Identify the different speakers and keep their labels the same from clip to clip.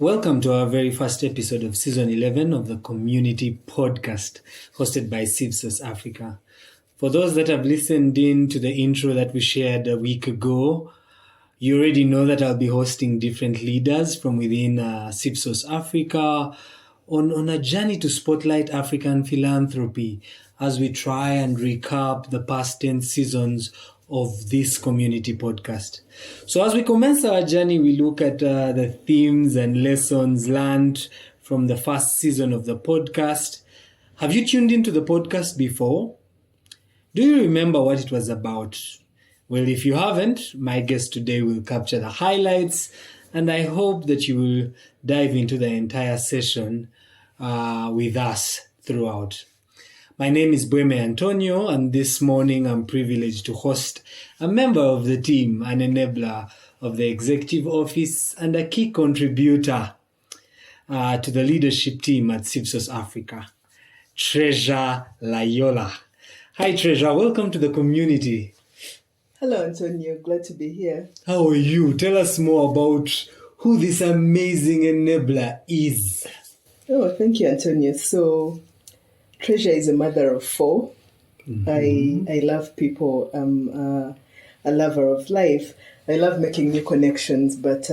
Speaker 1: Welcome to our very first episode of Season 11 of the Comm-UNITY podcast, hosted by CivSource Africa. For those that have listened in to the intro that we shared a week ago, you already know that I'll be hosting different leaders from within CivSource Africa on a journey to spotlight African philanthropy as we try and recap the past 10 seasons of this Comm-UNITY podcast. So as we commence our journey, we look at the themes and lessons learned from the first season of the podcast. Have you tuned into the podcast before? Do you remember what it was about? Well, if you haven't, my guest today will capture the highlights, and I hope that you will dive into the entire session with us throughout. My name is Bweme Antonio, and this morning I'm privileged to host a member of the team, an enabler of the executive office, and a key contributor to the leadership team at CivSource Africa, Treasure Layola. Hi, Treasure. Welcome to the Comm-UNITY.
Speaker 2: Hello, Antonio. Glad to be here.
Speaker 1: How are you? Tell us more about who this amazing enabler is.
Speaker 2: Oh, thank you, Antonio. So, Treasure is a mother of 4. Mm-hmm. I love people. I'm a lover of life. I love making new connections, but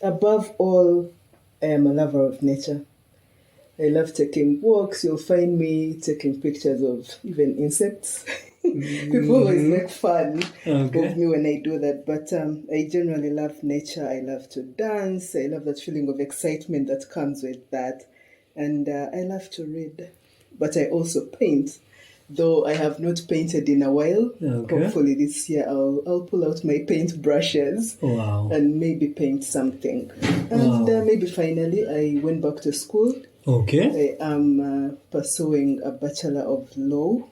Speaker 2: above all, I am a lover of nature. I love taking walks. You'll find me taking pictures of even insects. People always make fun of me when I do that, but I generally love nature. I love to dance. I love that feeling of excitement that comes with that. And I love to read, but I also paint, though I have not painted in a while. Hopefully this year I'll pull out my paint brushes and maybe paint something. And maybe finally I went back to school. I am pursuing a Bachelor of Law.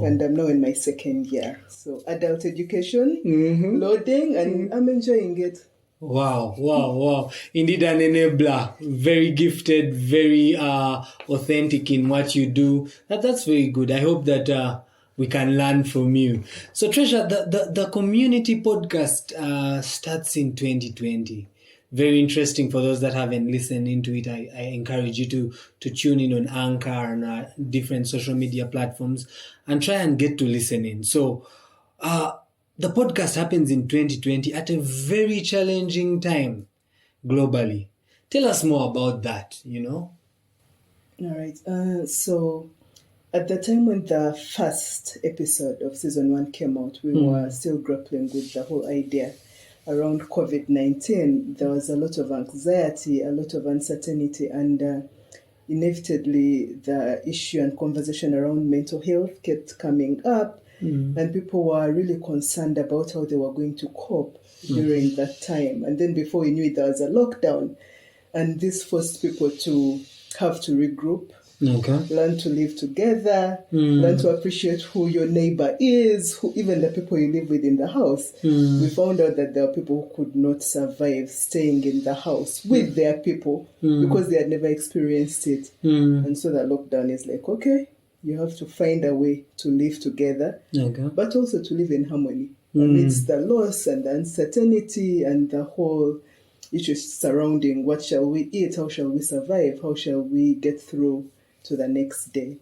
Speaker 2: And I'm now in my 2nd year. So adult education, loading, and I'm enjoying it.
Speaker 1: Wow. Indeed an enabler. Very gifted, very authentic in what you do. That's very good. I hope that we can learn from you. So Treasure, the Comm-UNITY podcast starts in 2020. Very interesting for those that haven't listened into it. I encourage you to tune in on Anchor and different social media platforms and try and get to listen in. So the podcast happens in 2020 at a very challenging time globally. Tell us more about that, All
Speaker 2: right. So at the time when the first episode of season 1 came out, we were still grappling with the whole idea around COVID-19. There was a lot of anxiety, a lot of uncertainty, and inevitably the issue and conversation around mental health kept coming up, and people were really concerned about how they were going to cope during that time. And then before we knew it, there was a lockdown, and this forced people to have to regroup, learn to live together, learn to appreciate who your neighbor is, even the people you live with in the house. We found out that there are people who could not survive staying in the house with their people because they had never experienced it. And so the lockdown is like, okay, you have to find a way to live together, but also to live in harmony amidst the loss and the uncertainty and the whole issues surrounding what shall we eat, how shall we survive, how shall we get through to the next day.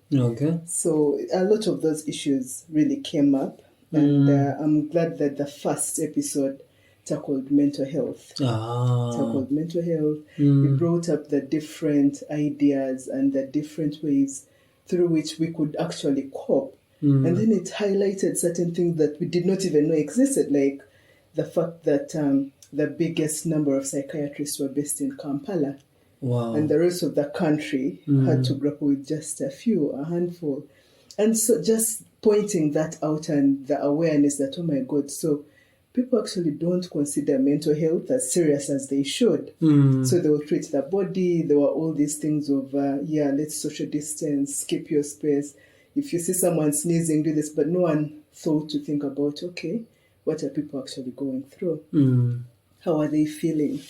Speaker 2: So a lot of those issues really came up, and I'm glad that the first episode tackled mental health. It brought up the different ideas and the different ways through which we could actually cope. And then it highlighted certain things that we did not even know existed, like the fact that the biggest number of psychiatrists were based in Kampala. And the rest of the country had to grapple with just a handful. And so just pointing that out and the awareness that, oh my God, so people actually don't consider mental health as serious as they should. So they will treat the body. There were all these things of, let's social distance, keep your space. If you see someone sneezing, do this. But no one thought to think about, okay, what are people actually going through? How are they feeling?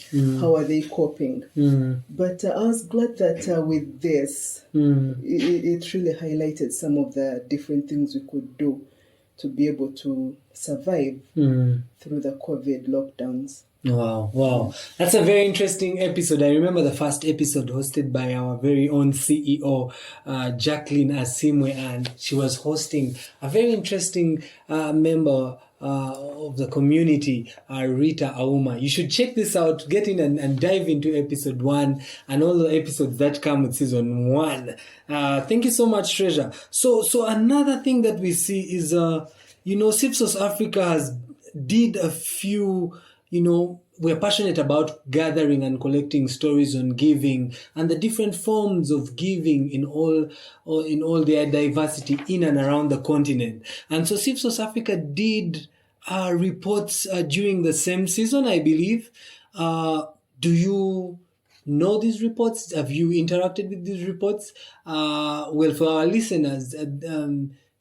Speaker 2: How are they coping? But I was glad that with this, it really highlighted some of the different things we could do to be able to survive through the COVID lockdowns.
Speaker 1: Wow. That's a very interesting episode. I remember the first episode hosted by our very own CEO, Jacqueline Asimwe, and she was hosting a very interesting member of the community, Rita Auma. You should check this out, get in and dive into episode 1 and all the episodes that come with season 1. Thank you so much, Treasure. So another thing that we see is, CivSource Africa did a few, we're passionate about gathering and collecting stories on giving and the different forms of giving in all their diversity in and around the continent. And so CivSource Africa did reports during the same season, I believe. Do you know these reports? Have you interacted with these reports? Well, for our listeners,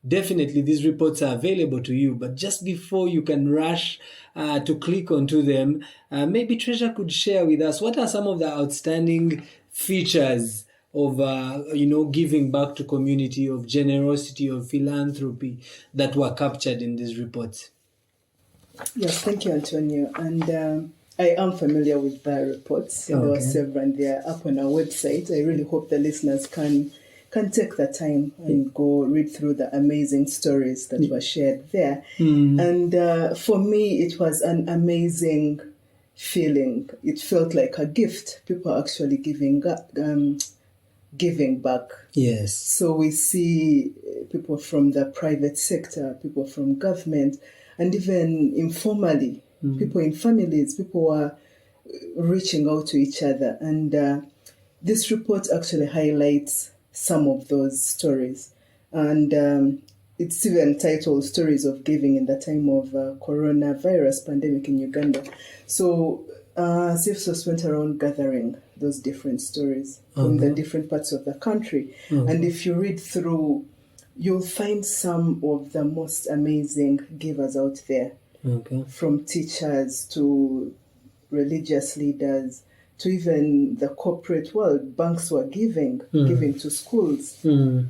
Speaker 1: definitely these reports are available to you, but just before you can rush to click onto them, maybe Treasure could share with us what are some of the outstanding features of giving back to community, of generosity, of philanthropy that were captured in these reports.
Speaker 2: Yes, thank you, Antonio. And I am familiar with the reports. There were several, and they are up on our website. I really hope the listeners can take the time and go read through the amazing stories that were shared there. And for me, it was an amazing feeling. It felt like a gift. People actually giving back.
Speaker 1: Yes.
Speaker 2: So we see people from the private sector, people from government, and even informally, people in families, people are reaching out to each other. And this report actually highlights some of those stories. And it's even titled Stories of Giving in the Time of Coronavirus Pandemic in Uganda. So CivSource went around gathering those different stories from the different parts of the country. And if you read through, you'll find some of the most amazing givers out there, from teachers to religious leaders to even the corporate world. Banks were giving to schools,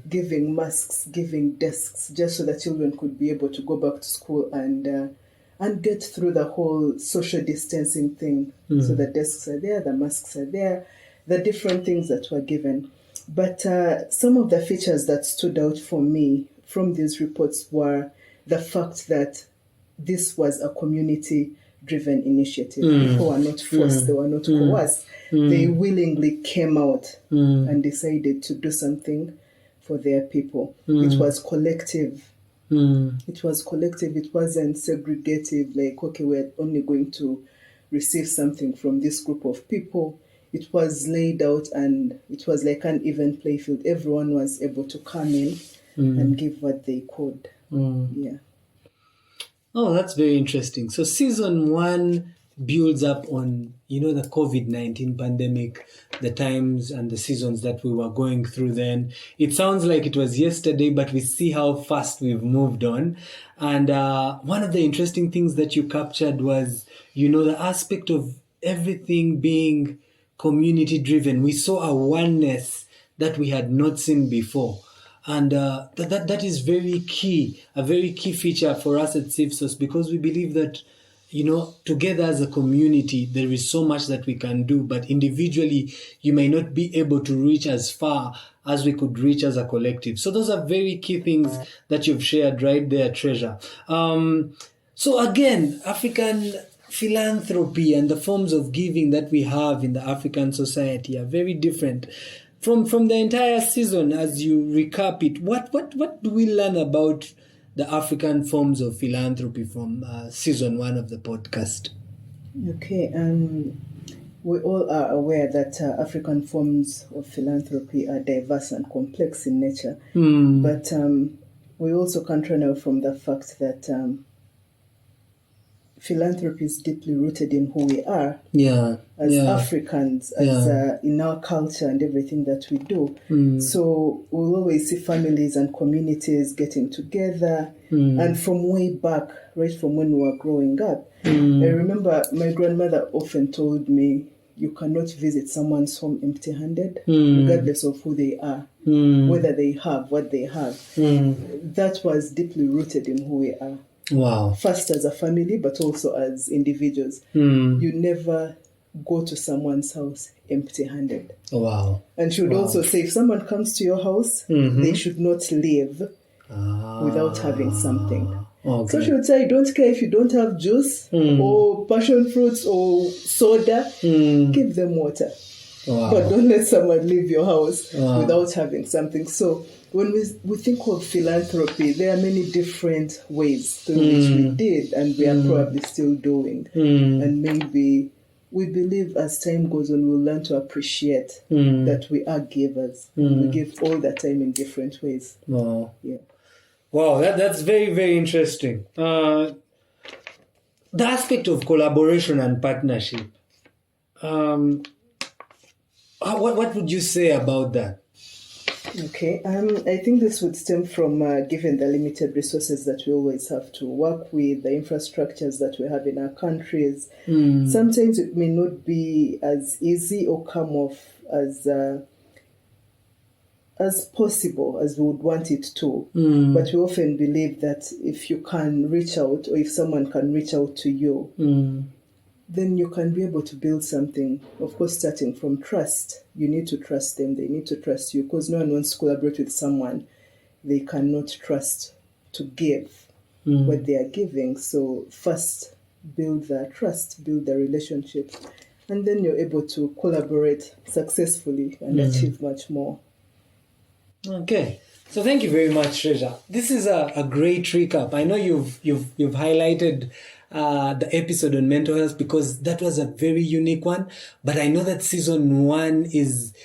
Speaker 2: giving masks, giving desks, just so that children could be able to go back to school and get through the whole social distancing thing. So the desks are there, the masks are there, the different things that were given. But some of the features that stood out for me from these reports were the fact that this was a community-driven initiative. People were not forced, they were not coerced. They willingly came out and decided to do something for their people. It was collective. It was collective. It wasn't segregative, like, okay, we're only going to receive something from this group of people. It was laid out, and it was like an even play field. Everyone was able to come in and give what they could. Yeah.
Speaker 1: Oh, that's very interesting. So season 1 builds up on, the COVID-19 pandemic, the times and the seasons that we were going through then. It sounds like it was yesterday, but we see how fast we've moved on. And one of the interesting things that you captured was, the aspect of everything being community-driven. We saw a oneness that we had not seen before. And that is very key, a very key feature for us at CivSource, because we believe that, together as a community, there is so much that we can do, but individually, you may not be able to reach as far as we could reach as a collective. So those are very key things that you've shared right there, Treasure. So again, African philanthropy and the forms of giving that we have in the African society are very different. From the entire season, as you recap it, what do we learn about the African forms of philanthropy from season 1 of the podcast?
Speaker 2: Okay, we all are aware that African forms of philanthropy are diverse and complex in nature, but we also can't run away from the fact that philanthropy is deeply rooted in who we are as Africans, as in our culture and everything that we do. So we'll always see families and communities getting together, and from way back, right from when we were growing up. I remember my grandmother often told me, you cannot visit someone's home empty-handed, regardless of who they are, whether they have what they have. That was deeply rooted in who we are.
Speaker 1: Wow.
Speaker 2: First as a family, but also as individuals.
Speaker 1: Mm.
Speaker 2: You never go to someone's house empty-handed.
Speaker 1: Wow.
Speaker 2: And she would also say, if someone comes to your house, they should not leave without having something.
Speaker 1: Okay.
Speaker 2: So she would say, I don't care if you don't have juice or passion fruits or soda, give them water.
Speaker 1: Wow.
Speaker 2: But don't let someone leave your house without having something. So when we think of philanthropy, there are many different ways through which we did and we are probably still doing. And maybe we believe as time goes on, we'll learn to appreciate that we are givers. We give all the time in different ways.
Speaker 1: Wow.
Speaker 2: Yeah.
Speaker 1: Wow, that's very, very interesting. The aspect of collaboration and partnership. What would you say about that?
Speaker 2: Okay, I think this would stem from given the limited resources that we always have to work with, the infrastructures that we have in our countries. Sometimes it may not be as easy or come off as possible as we would want it to. But we often believe that if you can reach out, or if someone can reach out to you, then you can be able to build something. Of course, starting from trust. You need to trust them. They need to trust you, because no one wants to collaborate with someone they cannot trust to give what they are giving. So first, build the trust, build the relationship, and then you're able to collaborate successfully and achieve much more.
Speaker 1: Okay. So thank you very much, Treasure. This is a great recap. I know you've highlighted the episode on mental health because that was a very unique one. But I know that season 1 is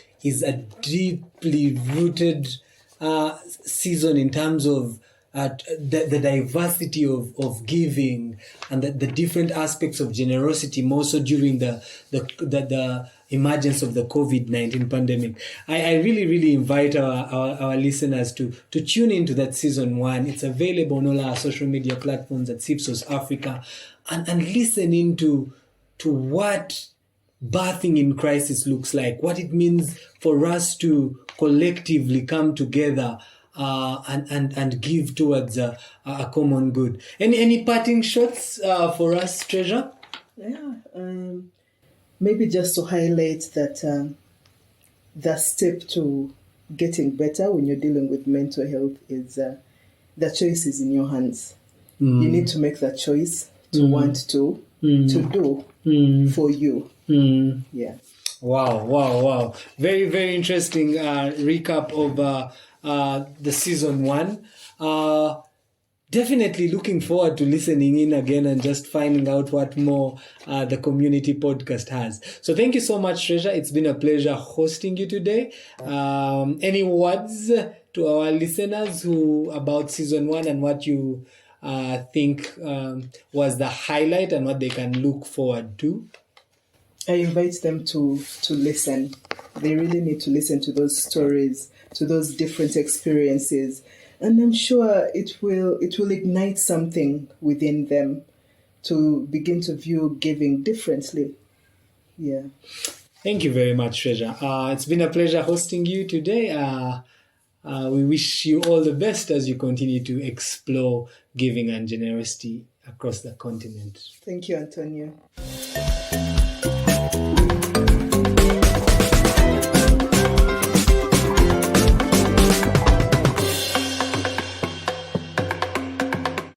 Speaker 1: a deeply rooted season in terms of the diversity of giving and the different aspects of generosity, more so during the emergence of the COVID-19 pandemic. I really, really invite our listeners to tune into that season 1. It's available on all our social media platforms at CivSource Africa and listen into what birthing in crisis looks like, what it means for us to collectively come together and give towards a common good. Any parting shots for us, Treasure?
Speaker 2: Yeah, maybe just to highlight that the step to getting better when you're dealing with mental health is the choice is in your hands. You need to make that choice to want to do for you. Yeah.
Speaker 1: Wow. Very, very interesting recap of the season 1. Definitely looking forward to listening in again and just finding out what more the community podcast has. So thank you so much, Treasure. It's been a pleasure hosting you today. Any words to our listeners about season 1 and what you think was the highlight and what they can look forward to?
Speaker 2: I invite them to listen. They really need to listen to those stories, to those different experiences. And I'm sure it will ignite something within them to begin to view giving differently. Yeah.
Speaker 1: Thank you very much, Treasure. It's been a pleasure hosting you today. We wish you all the best as you continue to explore giving and generosity across the continent.
Speaker 2: Thank you, Antonio.